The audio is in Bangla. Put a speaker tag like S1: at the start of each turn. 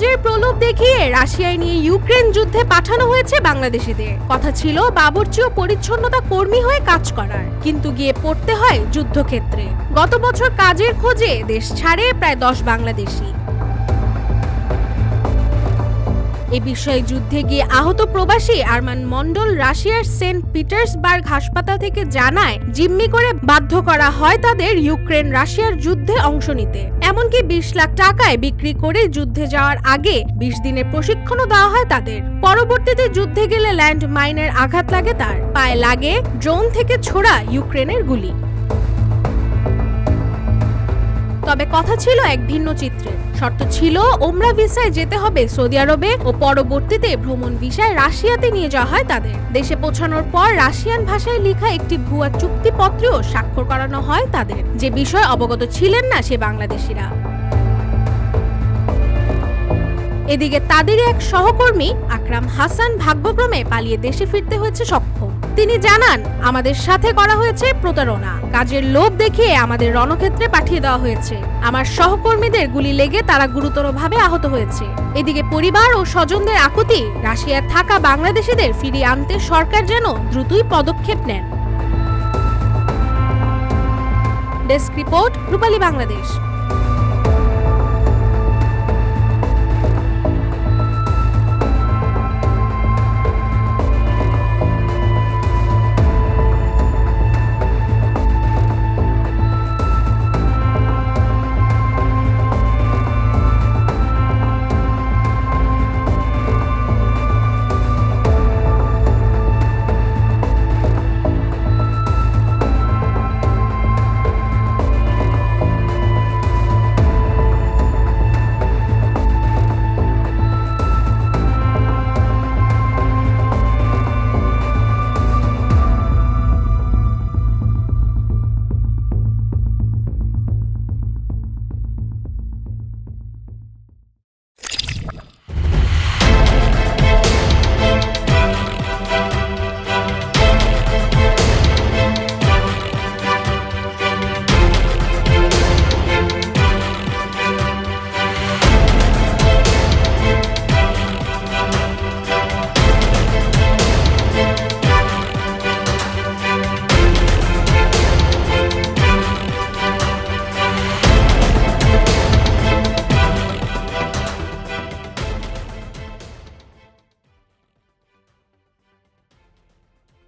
S1: কাজের প্রলোভ দেখিয়ে রাশিয়ায় নিয়ে ইউক্রেন যুদ্ধে পাঠানো হয়েছে বাংলাদেশিদের। কথা ছিল বাবুর্চি ও পরিচ্ছন্নতা কর্মী হয়ে কাজ করার, কিন্তু গিয়ে পড়তে হয় যুদ্ধক্ষেত্রে। গত বছর কাজের খোঁজে দেশ ছাড়ে প্রায় 10 বাংলাদেশি। এ বিষয়ে যুদ্ধে গিয়ে আহত প্রবাসী আরমান মন্ডল রাশিয়ার সেন্ট পিটার্সবার্গ হাসপাতাল থেকে জানায়, জিম্মি করে বাধ্য করা হয় তাদের ইউক্রেন রাশিয়ার যুদ্ধে অংশ নিতে। এমনকি 20 লাখ টাকায় বিক্রি করে যুদ্ধে যাওয়ার আগে 20 দিনের প্রশিক্ষণও দেওয়া হয় তাদের। পরবর্তীতে যুদ্ধে গেলে ল্যান্ড মাইনের আঘাত লাগে, তার পায়ে লাগে ড্রোন থেকে ছোড়া ইউক্রেনের গুলি। তবে কথা ছিল এক ভিন্ন চিত্রের। শর্ত ছিল ওমরা ভিসায় যেতে হবে সৌদি আরবে ও পরবর্তীতে ভ্রমণ ভিসায় রাশিয়াতে নিয়ে যাওয়া হয় তাদের। দেশে পৌঁছানোর পর রাশিয়ান ভাষায় লেখা একটি ভুয়া চুক্তিপত্রেও স্বাক্ষর করানো হয় তাদের, যে বিষয়ে অবগত ছিলেন না সে বাংলাদেশিরা। এদিকে তাদেরই এক সহকর্মী আকরাম হাসান ভাগ্যক্রমে পালিয়ে দেশে ফিরতে হয়েছে সক্ষম। তিনি জানান, আমাদের সাথে করা হয়েছে প্রতারণা, কাজের লোভ দেখিয়ে আমাদের রণক্ষেত্রে পাঠিয়ে দেওয়া হয়েছে। আমার সহকর্মীদের গুলি লেগে তারা গুরুতরভাবে আহত হয়েছে। এদিকে পরিবার ও স্বজনদের আকুতি, রাশিয়ায় থাকা বাংলাদেশিদের ফিরিয়ে আনতে সরকার যেন দ্রুতই পদক্ষেপ নেন। ডেস্ক রিপোর্ট, রূপালী বাংলাদেশ।